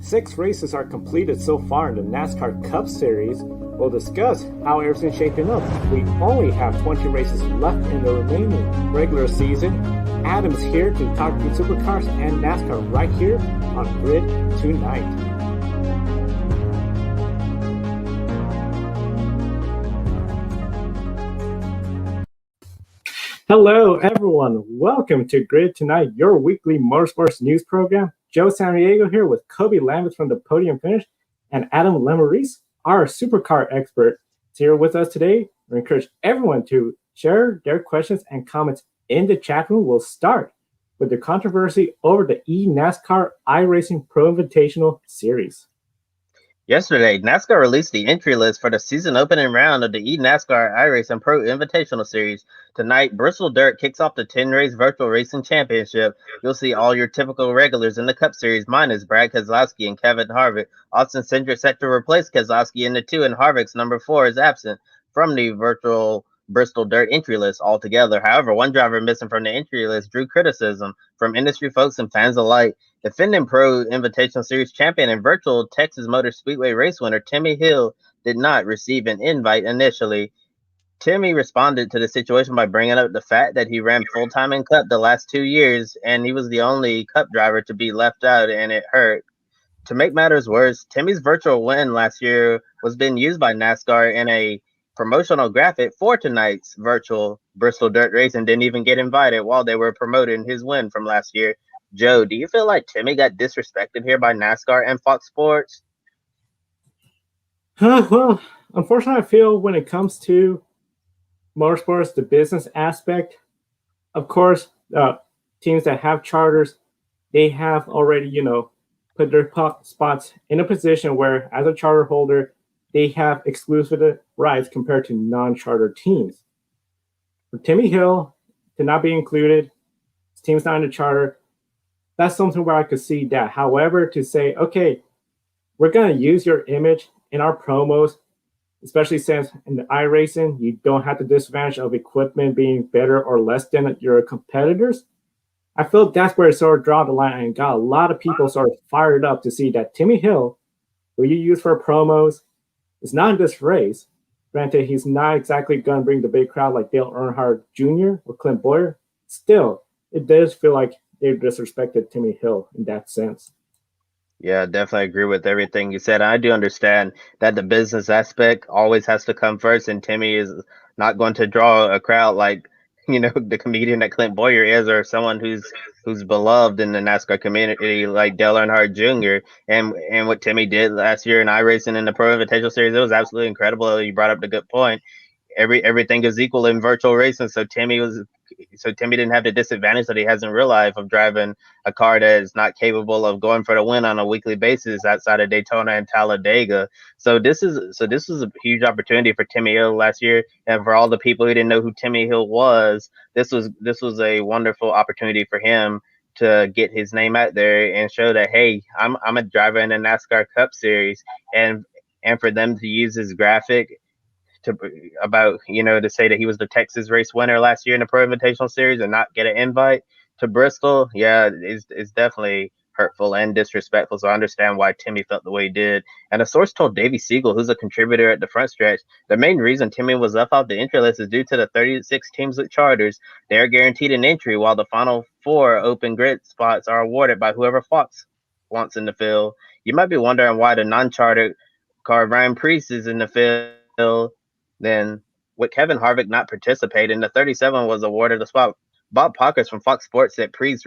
6 races are completed so far in the NASCAR Cup Series. We'll discuss how everything's shaping up. We only have 20 races left in the remaining regular season. Adam's here to talk to supercars and NASCAR right here on Grid Tonight. Hello, everyone. Welcome to Grid Tonight, your weekly motorsports news program. Joe Santiago here with Kobe Lambert from the Podium Finish and Adam Lemarese, our supercar expert, is here with us today. We encourage everyone to share their questions and comments in the chat room. We'll start with the controversy over the NASCAR iRacing Pro Invitational Series. Yesterday, NASCAR released the entry list for the season opening round of the NASCAR iRacing Pro Invitational Series. Tonight, Bristol Dirt kicks off the 10-race virtual racing championship. You'll see all your typical regulars in the Cup Series, minus Brad Keselowski and Kevin Harvick. Austin Cindric set to replace Keselowski in the 2, and Harvick's number 4 is absent from the virtual Bristol Dirt entry list altogether. However, one driver missing from the entry list drew criticism from industry folks and fans alike. Defending Pro Invitational Series champion and virtual Texas Motor Speedway race winner Timmy Hill did not receive an invite initially. Timmy responded to the situation by bringing up the fact that he ran full-time in Cup the last 2 years, and he was the only Cup driver to be left out, and it hurt. To make matters worse, Timmy's virtual win last year was being used by NASCAR in a promotional graphic for tonight's virtual Bristol Dirt race and didn't even get invited while they were promoting his win from last year. Joe, do you feel like Timmy got disrespected here by NASCAR and Fox Sports? Well, unfortunately, I feel when it comes to motorsports, the business aspect, of course, teams that have charters, they have already, put their spots in a position where, as a charter holder, they have exclusive rights compared to non-charter teams. For Timmy Hill to not be included, his team's not in the charter, that's something where I could see that. However, to say, okay, we're going to use your image in our promos, especially since in the iRacing, you don't have the disadvantage of equipment being better or less than your competitors. I feel that's where it sort of draw the line and got a lot of people sort of fired up to see that Timmy Hill, who you use for promos, is not in this race. Granted, he's not exactly going to bring the big crowd like Dale Earnhardt Jr. or Clint Bowyer. Still, it does feel like they disrespected Timmy Hill in that sense. Yeah, definitely agree with everything you said. I do understand that the business aspect always has to come first, and Timmy is not going to draw a crowd like, the comedian that Clint Bowyer is, or someone who's beloved in the NASCAR community like Dale Earnhardt Jr. And what Timmy did last year in iRacing in the Pro Invitational Series, it was absolutely incredible. You brought up the good point. Everything is equal in virtual racing, so Timmy didn't have the disadvantage that he has in real life of driving a car that is not capable of going for the win on a weekly basis outside of Daytona and Talladega. So this was a huge opportunity for Timmy Hill last year, and for all the people who didn't know who Timmy Hill was, this was a wonderful opportunity for him to get his name out there and show that, hey, I'm a driver in the NASCAR Cup Series, and for them to use his graphic to say that he was the Texas race winner last year in the Pro Invitational Series and not get an invite to Bristol, it's definitely hurtful and disrespectful. So I understand why Timmy felt the way he did. And a source told Davey Siegel, who's a contributor at the front stretch, the main reason Timmy was left off the entry list is due to the 36 teams with charters. They are guaranteed an entry, while the final 4 open grid spots are awarded by whoever Fox wants in the field. You might be wondering why the non-chartered car Ryan Preece is in the field. Then, with Kevin Harvick not participating, the 37 was awarded a spot. Bob Pockers from Fox Sports said Preece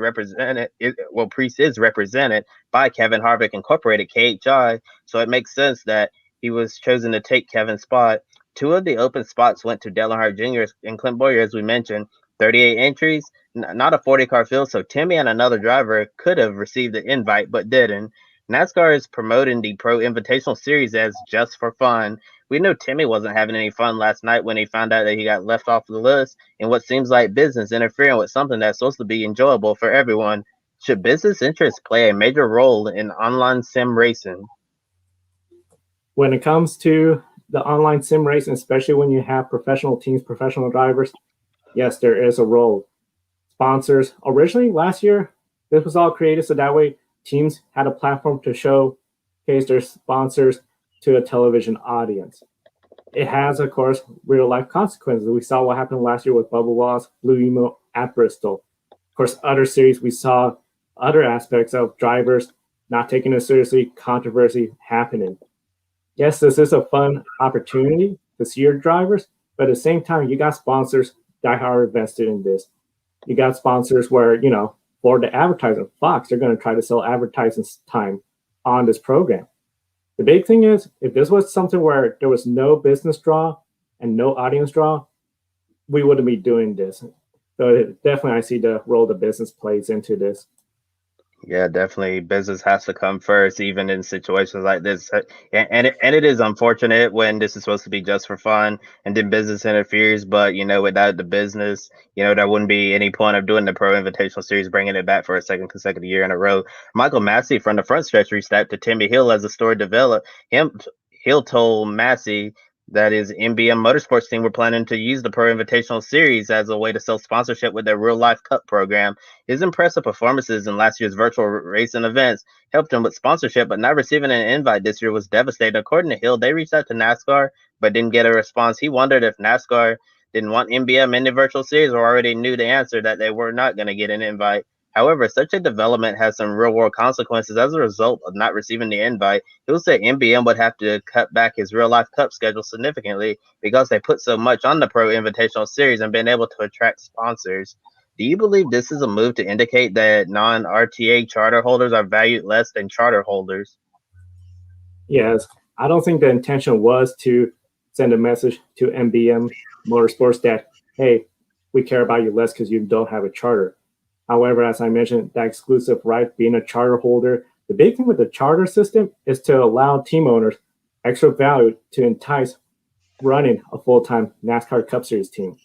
is represented by Kevin Harvick Incorporated, KHI, so it makes sense that he was chosen to take Kevin's spot. 2 of the open spots went to Dale Earnhardt Jr. and Clint Bowyer, as we mentioned. 38 entries, not a 40-car field, so Timmy and another driver could have received the invite but didn't. NASCAR is promoting the Pro Invitational Series as just for fun. We know Timmy wasn't having any fun last night when he found out that he got left off the list in what seems like business interfering with something that's supposed to be enjoyable for everyone. Should business interests play a major role in online sim racing? When it comes to the online sim racing, especially when you have professional teams, professional drivers, yes, there is a role. Sponsors, originally last year, this was all created so that way teams had a platform to show showcase their sponsors to a television audience. It has, of course, real life consequences. We saw what happened last year with Bubba Wallace, Blue Emo at Bristol. Of course, other series we saw other aspects of drivers not taking it seriously, controversy happening. Yes, this is a fun opportunity to see your drivers, but at the same time, you got sponsors that are invested in this. You got sponsors where, for the advertising, Fox, they're going to try to sell advertising time on this program. The big thing is, if this was something where there was no business draw and no audience draw, we wouldn't be doing this. So definitely, I see the role the business plays into this. Yeah, definitely. Business has to come first, even in situations like this. And it is unfortunate when this is supposed to be just for fun, and then business interferes. But without the business, there wouldn't be any point of doing the Pro Invitational Series, bringing it back for a second consecutive year in a row. Michael Massey from the front stretch reached out to Timmy Hill as the story developed. Hill told Massey that his NBM Motorsports team were planning to use the Pro Invitational Series as a way to sell sponsorship with their real life cup program. His impressive performances in last year's virtual racing events helped him with sponsorship, but not receiving an invite this year was devastating. According to Hill, they reached out to NASCAR but didn't get a response. He wondered if NASCAR didn't want NBM in the virtual series or already knew the answer that they were not going to get an invite. However, such a development has some real world consequences as a result of not receiving the invite. Hill said NBM would have to cut back his real life cup schedule significantly because they put so much on the Pro Invitational Series and been able to attract sponsors. Do you believe this is a move to indicate that non RTA charter holders are valued less than charter holders? Yes, I don't think the intention was to send a message to NBM Motorsports that, hey, we care about you less because you don't have a charter. However, as I mentioned, that exclusive right, being a charter holder, the big thing with the charter system is to allow team owners extra value to entice running a full-time NASCAR Cup Series team.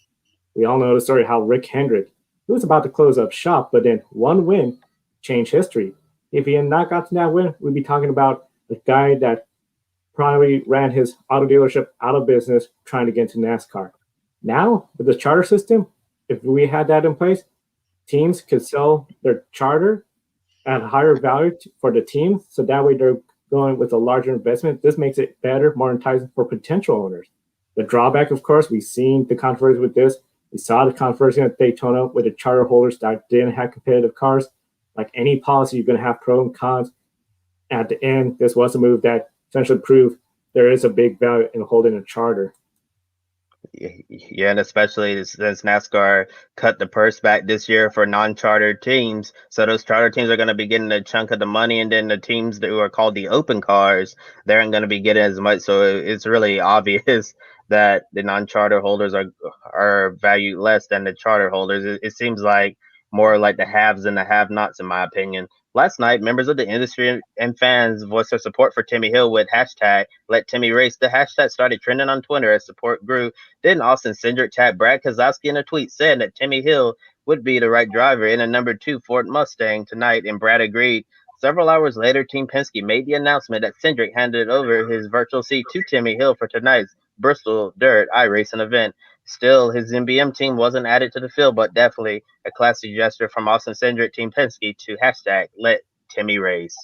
We all know the story how Rick Hendricks, he was about to close up shop, but then one win changed history. If he had not gotten that win, we'd be talking about a guy that probably ran his auto dealership out of business trying to get into NASCAR. Now, with the charter system, if we had that in place, teams could sell their charter at a higher value for the team. So that way they're going with a larger investment. This makes it better, more enticing for potential owners. The drawback, of course, we've seen the controversy with this. We saw the controversy at Daytona with the charter holders that didn't have competitive cars. Like any policy, you're going to have pros and cons. At the end, this was a move that essentially proved there is a big value in holding a charter. Yeah, and especially since NASCAR cut the purse back this year for non-charter teams, so those charter teams are going to be getting a chunk of the money, and then the teams that are called the open cars, they aren't going to be getting as much. So it's really obvious that the non-charter holders are valued less than the charter holders. It seems like more like the haves and the have-nots, in my opinion. Last night, members of the industry and fans voiced their support for Timmy Hill with hashtag Let Timmy Race. The hashtag started trending on Twitter as support grew. Then Austin Cindric tagged Brad Keselowski in a tweet saying that Timmy Hill would be the right driver in a number 2 Ford Mustang tonight, and Brad agreed. Several hours later, Team Penske made the announcement that Cindric handed over his virtual seat to Timmy Hill for tonight's Bristol Dirt iRacing event. Still, his NBM team wasn't added to the field, but definitely a classy gesture from Austin Cindric Team Penske to hashtag Let Timmy Race.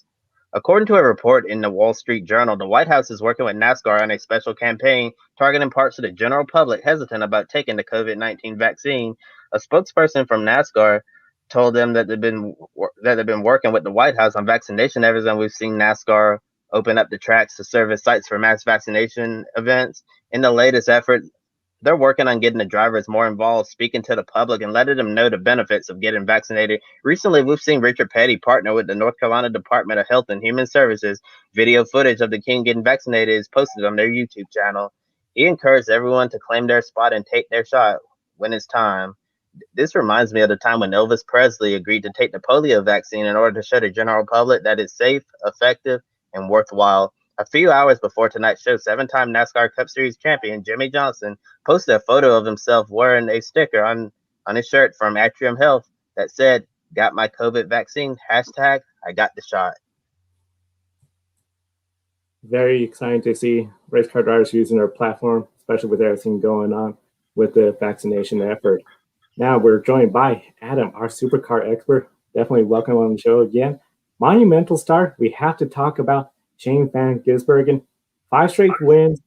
According to a report in the Wall Street Journal, the White House is working with NASCAR on a special campaign targeting parts of the general public hesitant about taking the COVID-19 vaccine. A spokesperson from NASCAR told them that they've been working with the White House on vaccination efforts, and we've seen NASCAR open up the tracks to serve as sites for mass vaccination events. In the latest effort, they're working on getting the drivers more involved, speaking to the public and letting them know the benefits of getting vaccinated. Recently, we've seen Richard Petty partner with the North Carolina Department of Health and Human Services. Video footage of the king getting vaccinated is posted on their YouTube channel. He encouraged everyone to claim their spot and take their shot when it's time. This reminds me of the time when Elvis Presley agreed to take the polio vaccine in order to show the general public that it's safe, effective, and worthwhile. A few hours before tonight's show, 7-time NASCAR Cup Series champion Jimmie Johnson posted a photo of himself wearing a sticker on his shirt from Atrium Health that said, "Got my COVID vaccine, hashtag I got the shot." Very exciting to see race car drivers using their platform, especially with everything going on with the vaccination effort. Now we're joined by Adam, our supercar expert. Definitely welcome on the show again. Monumental start. We have to talk about Shane Van Gisbergen, 5 straight wins,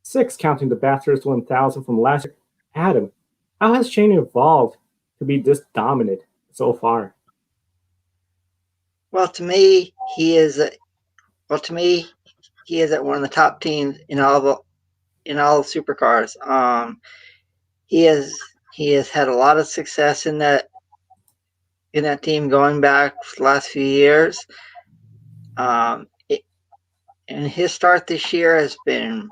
6 counting the Bathurst 1000 from last year. Adam, how has Shane evolved to be this dominant so far? Well, to me, he is at one of the top teams in all the supercars. He has had a lot of success in that team going back the last few years. And his start this year has been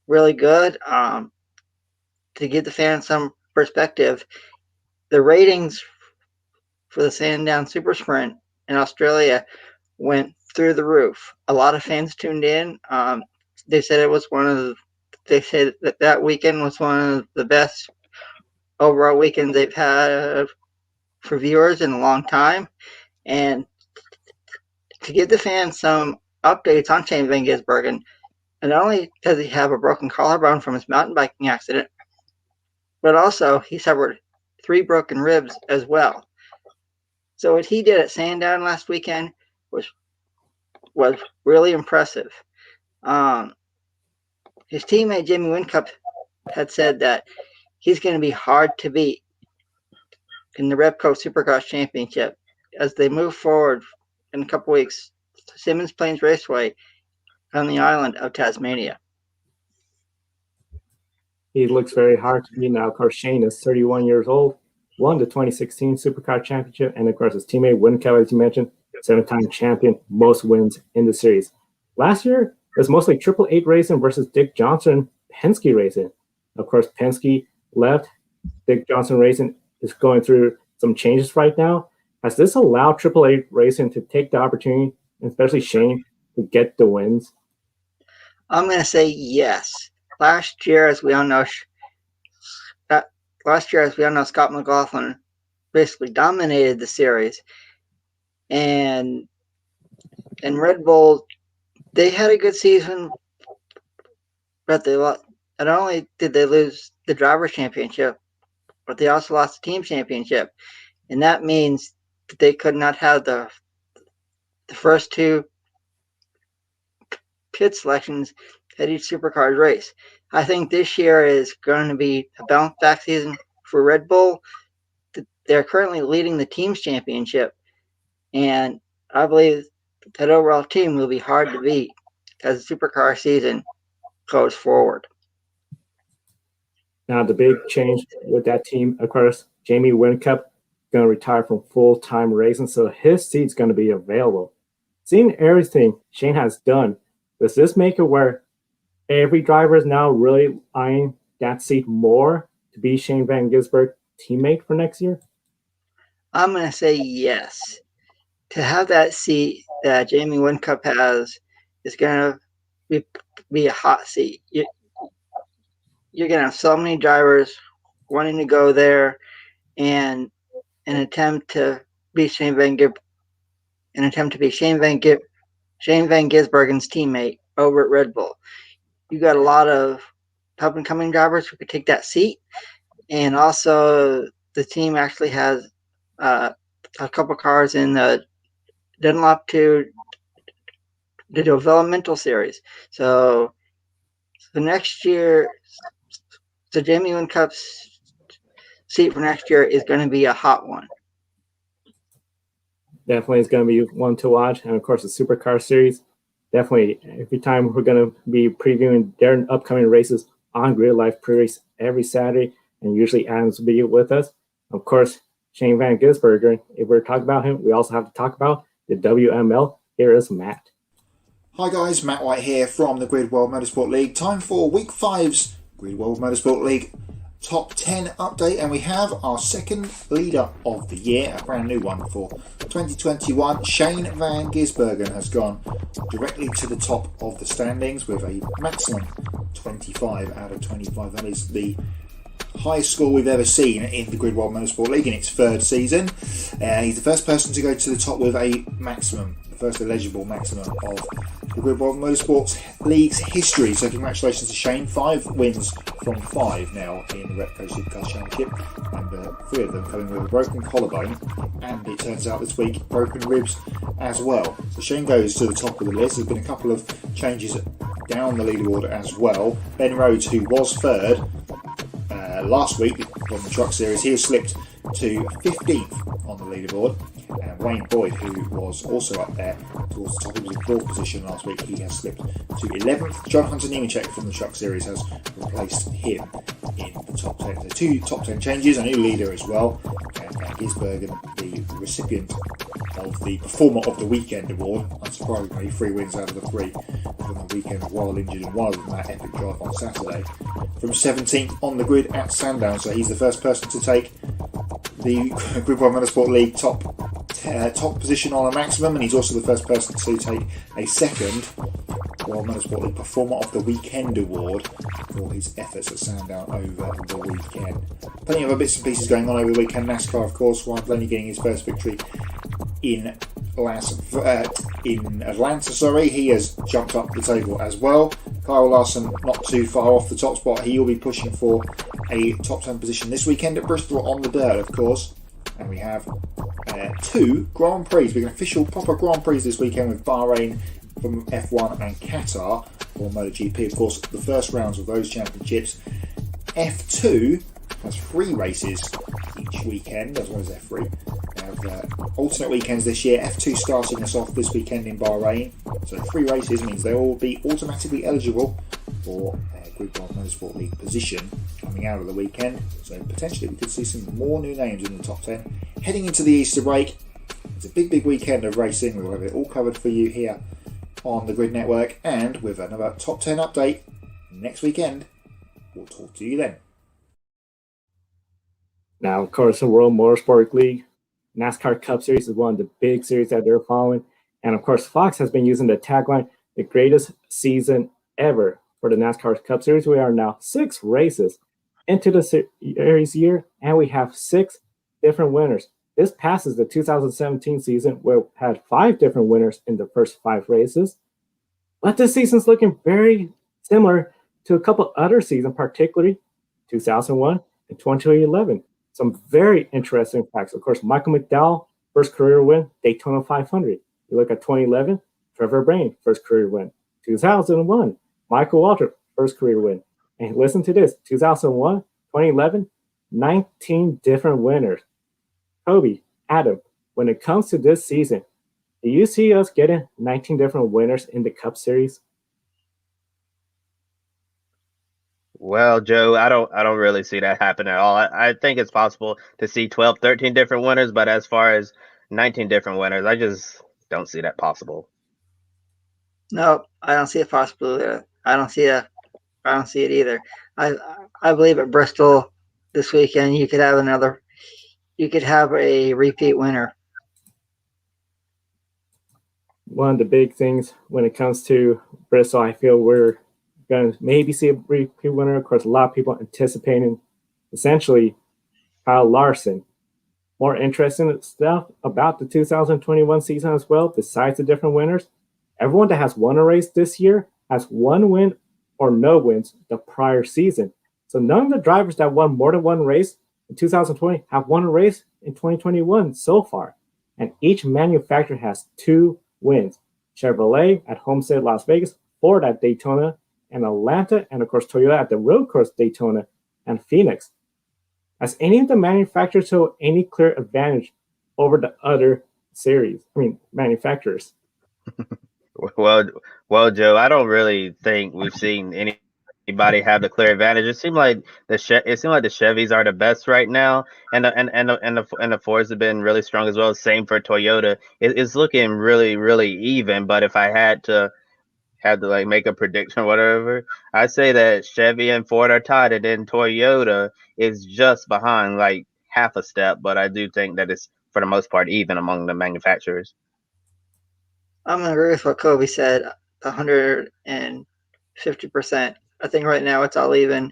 really good. To give the fans some perspective, the ratings for the Sandown Super Sprint in Australia went through the roof. A lot of fans tuned in. They said that weekend was one of the best overall weekends they've had for viewers in a long time. And to give the fans some updates on Shane Van Gisbergen, not only does he have a broken collarbone from his mountain biking accident, but also he suffered 3 broken ribs as well. So what he did at Sandown last weekend was really impressive. His teammate Jamie Whincup had said that he's going to be hard to beat in the Repco Supercross Championship as they move forward in a couple weeks to Simmons Plains Raceway on the island of Tasmania. He looks very hard to beat now. Of course, Shane is 31 years old, won the 2016 Supercar Championship, and of course his teammate Whincup, as you mentioned, 7-time champion, most wins in the series. Last year, it was mostly Triple Eight Racing versus Dick Johnson Penske Racing. Of course, Penske left. Dick Johnson Racing is going through some changes right now. Has this allowed Triple Eight Racing to take the opportunity, especially Shane, to get the wins? I'm going to say yes. Last year, as we all know, Scott McLaughlin basically dominated the series, and Red Bull, they had a good season, but not only did they lose the driver's championship, but they also lost the team championship, and that means that they could not have the first 2 pit selections at each supercars race. I think this year is going to be a bounce back season for Red Bull. They're currently leading the team's championship, and I believe that overall team will be hard to beat as the supercar season goes forward. Now, the big change with that team, of course, Jamie Whincup going to retire from full-time racing, so his seat's going to be available. Seeing everything Shane has done, does this make it where every driver is now really eyeing that seat more to be Shane Van Gisbergen's teammate for next year? I'm going to say yes. To have that seat that Jamie Whincup has is going to be a hot seat. You're going to have so many drivers wanting to go there and attempt to be Shane Van Gisbergen's teammate over at Red Bull. You got a lot of up and coming drivers who could take that seat, and also the team actually has a couple cars in the Dunlop 2 the developmental series. So the next year, the Jamie Whincup's seat for next year is going to be a hot one. Definitely is going to be one to watch. And of course, the Supercar Series, definitely every time we're going to be previewing their upcoming races on Grid Life Pre-Race every Saturday, and usually Adams will be with us. Of course, Shane Van Gisbergen, if we're talking about him, we also have to talk about the WML. Here is Matt. Hi guys, Matt White here from the Grid World Motorsport League. Time for Week 5's Grid World Motorsport League Top 10 update, and we have our second leader of the year, a brand new one for 2021. Shane Van Gisbergen has gone directly to the top of the standings with a maximum 25 out of 25. That is the highest score we've ever seen in the Grid World Motorsport League in its third season. He's the first person to go to the top with a maximum, the first eligible maximum of the Grid World Motorsports League's history. So congratulations to Shane. 5 wins from 5 now in the Repco Supercar Championship, and 3 of them coming with a broken collarbone, and it turns out this week broken ribs as well. So Shane goes to the top of the list. There's been a couple of changes down the leaderboard as well. Ben Rhodes, who was 3rd last week on the Truck Series, he has slipped to 15th on the leaderboard. And Wayne Boyd, who was also up there towards the top, he was in 4th position last week, he has slipped to 11th. John Hunter Nemechek from the Truck Series has replaced him in the top 10. So 2 top 10 changes, a new leader as well. And Gisbergen, the recipient of the Performer of the Weekend award, unsurprisingly 3 wins out of the 3 from the weekend while injured, and one of them that epic drive on Saturday. From 17th on the grid at Sandown, so he's the first person to take the Grid 1 Motorsport League top position on a maximum, and he's also the first person to take a second World Motorsport League Performer of the Weekend award for his efforts at Sandown over the weekend. Plenty of other bits and pieces going on over the weekend. NASCAR, of course, Ryan Blaney getting his first victory in Atlanta. He has jumped up the table as well. Kyle Larson not too far off the top spot. He will be pushing for a top 10 position this weekend at Bristol on the dirt, of course. And we have 2 Grand Prix. We have an official proper Grand Prix this weekend with Bahrain from F1 and Qatar for MotoGP. Of course, the first rounds of those championships. F2 has 3 races each weekend, as well as F3. We have alternate weekends this year. F2 starting us off this weekend in Bahrain. So 3 races means they will be automatically eligible for Grid 1 Motorsport League position coming out of the weekend. So potentially we could see some more new names in the top 10. Heading into the Easter break, it's a big weekend of racing. We'll have it all covered for you here on the Grid Network, and with another top 10 update next weekend. We'll talk to you then. Now, of course, the World Motorsport League NASCAR Cup Series is one of the big series that they're following. And of course, Fox has been using the tagline, the greatest season ever for the NASCAR Cup Series. We are now 6 races into the series year, and we have 6 different winners. This passes the 2017 season, where we had 5 different winners in the first 5 races. But this season's looking very similar to a couple other seasons, particularly 2001 and 2011. Some very interesting facts. Of course, Michael McDowell, first career win, Daytona 500. You look at 2011, Trevor Brain, first career win. 2001, Michael Waltrip, first career win. And listen to this, 2001, 2011, 19 different winners. Kobe, Adam, when it comes to this season, do you see us getting 19 different winners in the Cup Series? Well, Joe, I don't really see that happen at all. I think it's possible to see 12, 13 different winners, but as far as 19 different winners, I just don't see that possible. No, I don't see it possible. I don't see it either. I believe at Bristol this weekend you could have a repeat winner. One of the big things when it comes to Bristol, I feel we're going to maybe see a repeat winner. Of course, a lot of people anticipating essentially Kyle Larson. More interesting stuff about the 2021 season as well, besides the different winners. Everyone that has won a race this year has 1 win or no wins the prior season. So none of the drivers that won more than 1 race in 2020 have won a race in 2021 so far. And each manufacturer has 2 wins. Chevrolet at Homestead Las Vegas, Ford at Daytona and Atlanta, and of course Toyota at the Road Course Daytona and Phoenix. Has any of the manufacturers shown any clear advantage over the other manufacturers? Well, Joe, I don't really think we've seen anybody have the clear advantage. It seemed like the Chevys are the best right now, and the Fords have been really strong as well. Same for Toyota. It's looking really even. But if I had to like make a prediction or whatever, I say that Chevy and Ford are tied, and then Toyota is just behind, like half a step. But I do think that it's for the most part even among the manufacturers. I'm going to agree with what Kobe said, 150%. I think right now it's all even.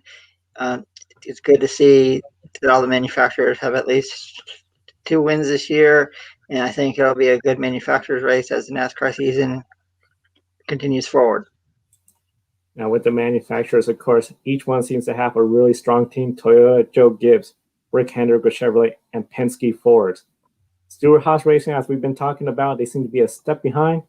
It's good to see that all the manufacturers have at least 2 wins this year, and I think it'll be a good manufacturers race as the NASCAR season continues forward. Now, with the manufacturers, of course, each one seems to have a really strong team. Toyota, Joe Gibbs, Rick Hendricks with Chevrolet, and Penske Fords. Stewart-Haas Racing, as we've been talking about, they seem to be a step behind.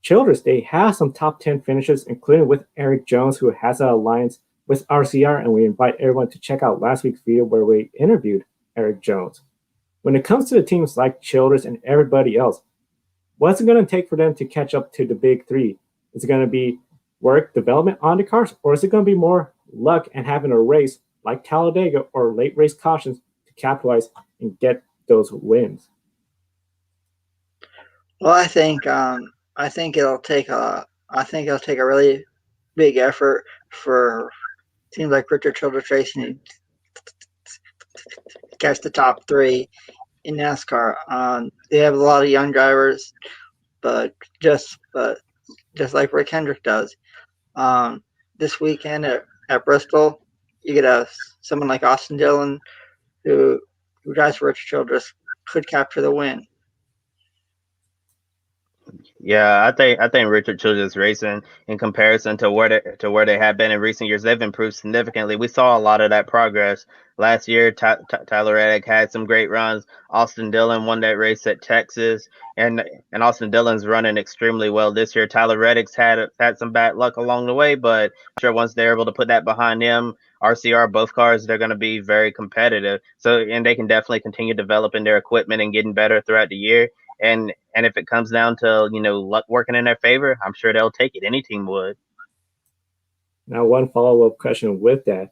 Childress, they have some top 10 finishes, including with Eric Jones, who has an alliance with RCR, and we invite everyone to check out last week's video where we interviewed Eric Jones. When it comes to the teams like Childress and everybody else, what's it going to take for them to catch up to the big three? Is it going to be work development on the cars, or is it going to be more luck and having a race like Talladega or late race cautions to capitalize and get those wins? Well, I think it'll take a really big effort for teams like Richard Childress Racing to catch the top three in NASCAR. They have a lot of young drivers, but just like Rick Hendrick does. This weekend at Bristol, you get someone like Austin Dillon, who drives for Richard Childress, could capture the win. Yeah, I think Richard Childress Racing, in comparison to where they have been in recent years, they've improved significantly. We saw a lot of that progress last year. Tyler Reddick had some great runs. Austin Dillon won that race at Texas, and Austin Dillon's running extremely well this year. Tyler Reddick's had some bad luck along the way, but I'm sure once they're able to put that behind him, RCR, both cars, they're going to be very competitive. So, and they can definitely continue developing their equipment and getting better throughout the year. And if it comes down to, luck working in their favor, I'm sure they'll take it. Any team would. Now, one follow-up question with that.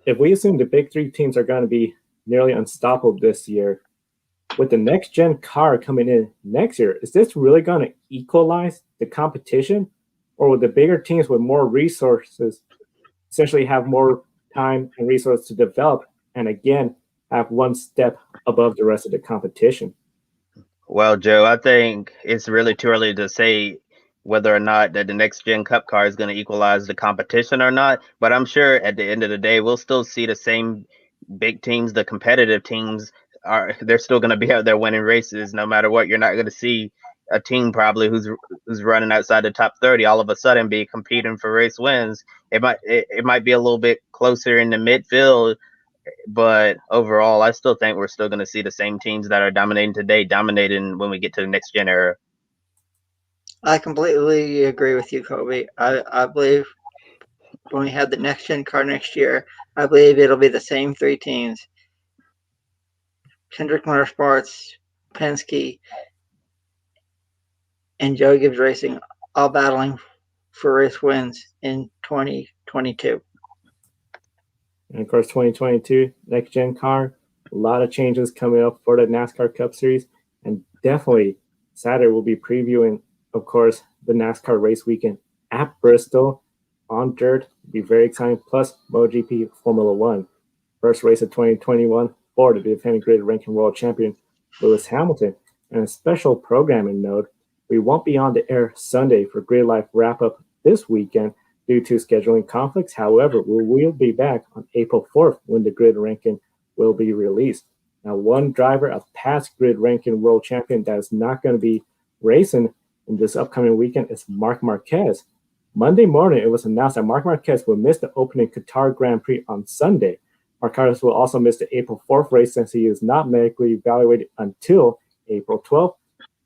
If we assume the big three teams are going to be nearly unstoppable this year, with the next-gen car coming in next year, is this really going to equalize the competition? Or will the bigger teams with more resources essentially have more time and resources to develop and, again, have one step above the rest of the competition? Well, Joe, I think it's really too early to say whether or not that the next gen cup car is going to equalize the competition or not. But I'm sure at the end of the day, we'll still see the same big teams, the competitive teams they're still going to be out there winning races no matter what. You're not going to see a team probably who's running outside the top 30 all of a sudden be competing for race wins. It might be a little bit closer in the midfield. But overall, I still think we're still going to see the same teams that are dominating today, dominating when we get to the next gen era. I completely agree with you, Kobe. I believe when we have the next gen car next year, I believe it'll be the same three teams: Hendrick Motorsports, Penske, and Joe Gibbs Racing, all battling for race wins in 2022. And of course, 2022, next gen car, a lot of changes coming up for the NASCAR Cup Series. And definitely Saturday we'll be previewing, of course, the NASCAR race weekend at Bristol on dirt. It'll be very exciting. Plus MotoGP Formula One. First race of 2021 for the defending grid ranking world champion, Lewis Hamilton. And a special programming note, we won't be on the air Sunday for Grid Life wrap-up this weekend due to scheduling conflicts. However, we will be back on April 4th when the grid ranking will be released. Now, one driver, a past grid ranking world champion that is not going to be racing in this upcoming weekend is Marc Marquez. Monday morning, it was announced that Marc Marquez will miss the opening Qatar Grand Prix on Sunday. Marquez will also miss the April 4th race since he is not medically evaluated until April 12th.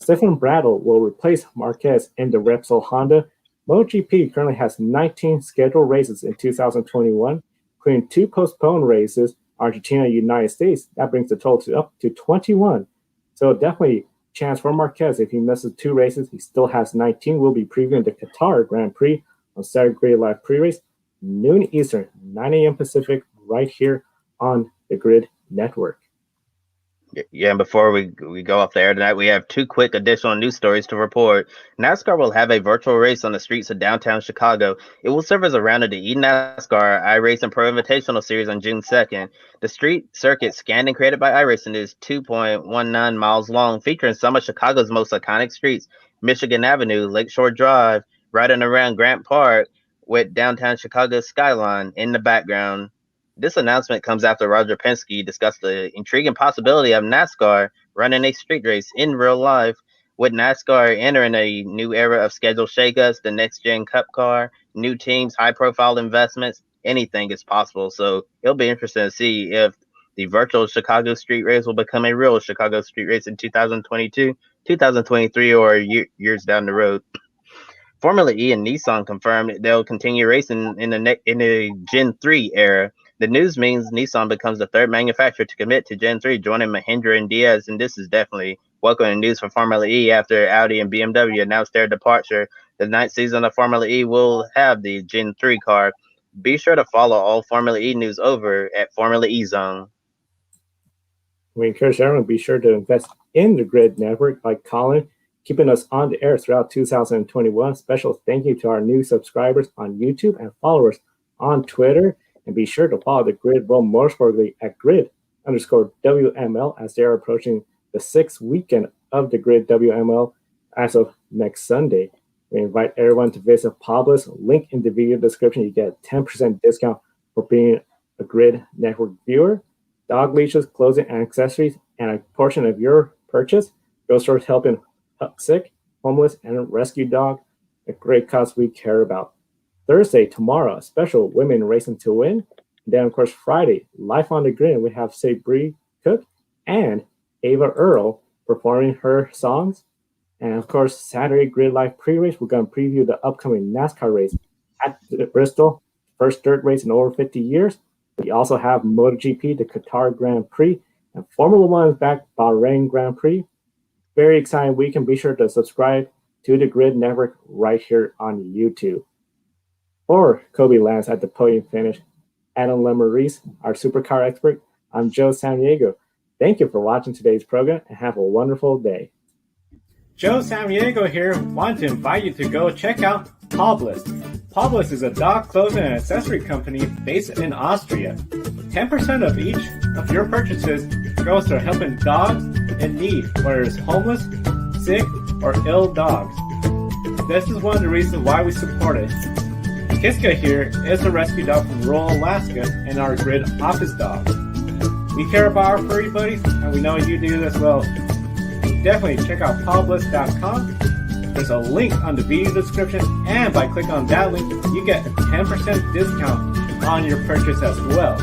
Stefan Bradl will replace Marquez in the Repsol Honda. MotoGP currently has 19 scheduled races in 2021, including 2 postponed races, Argentina and United States. That brings the total up to 21. So definitely chance for Marquez. If he misses 2 races, he still has 19. We'll be previewing the Qatar Grand Prix on Saturday Grid Live pre-race, noon Eastern, 9 a.m. Pacific, right here on the Grid Network. Yeah, and before we go off the air tonight, we have 2 quick additional news stories to report. NASCAR will have a virtual race on the streets of downtown Chicago. It will serve as a round of the eNASCAR iRacing Pro Invitational Series on June 2nd. The street circuit, scanned and created by iRacing, is 2.19 miles long, featuring some of Chicago's most iconic streets: Michigan Avenue, Lakeshore Drive, right and around Grant Park, with downtown Chicago's skyline in the background. This announcement comes after Roger Penske discussed the intriguing possibility of NASCAR running a street race in real life. With NASCAR entering a new era of scheduled shakeups, the next gen Cup car, new teams, high profile investments, anything is possible. So it'll be interesting to see if the virtual Chicago street race will become a real Chicago street race in 2022, 2023, or years down the road. Formula E and Nissan confirmed they'll continue racing in the Gen 3 era. The news means Nissan becomes the third manufacturer to commit to Gen 3, joining Mahindra and Diaz, and this is definitely welcome news for Formula E after Audi and BMW announced their departure. The ninth season of Formula E will have the Gen 3 car. Be sure to follow all Formula E news over at Formula E Zone. We encourage everyone to be sure to invest in the Grid Network by calling, keeping us on the air throughout 2021. Special thank you to our new subscribers on YouTube and followers on Twitter. And be sure to follow the Grid World Motorsport League at grid_WML as they are approaching the 6th weekend of the Grid WML as of next Sunday. We invite everyone to visit Pablo's link in the video description. You get a 10% discount for being a Grid Network viewer. Dog leashes, clothing, and accessories, and a portion of your purchase goes towards helping sick, homeless, and rescue dog, a great cause we care about. Thursday, tomorrow, a special women racing to win. And then, of course, Friday, live on the grid, we have Sabri Cook and Ava Earl performing her songs. And of course, Saturday Grid Live pre-race, we're going to preview the upcoming NASCAR race at Bristol, first dirt race in over 50 years. We also have MotoGP, the Qatar Grand Prix, and Formula One is back, Bahrain Grand Prix. Very exciting weekend. Be sure to subscribe to the Grid Network right here on YouTube. For Kobe Lance at the Podium Finish, Adam Lemarese, our supercar expert, I'm Joe Samaniego. Thank you for watching today's program and have a wonderful day. Joe Samaniego here. Want to invite you to go check out Pablo's. Pablo's is a dog clothing and accessory company based in Austria. 10% of each of your purchases goes to helping dogs in need, whether it's homeless, sick, or ill dogs. This is one of the reasons why we support it. Kiska here is a rescue dog from rural Alaska and our Grid office dog. We care about our furry buddies, and we know you do as well. Definitely check out pawbless.com. There's a link on the video description, and by clicking on that link, you get a 10% discount on your purchase as well.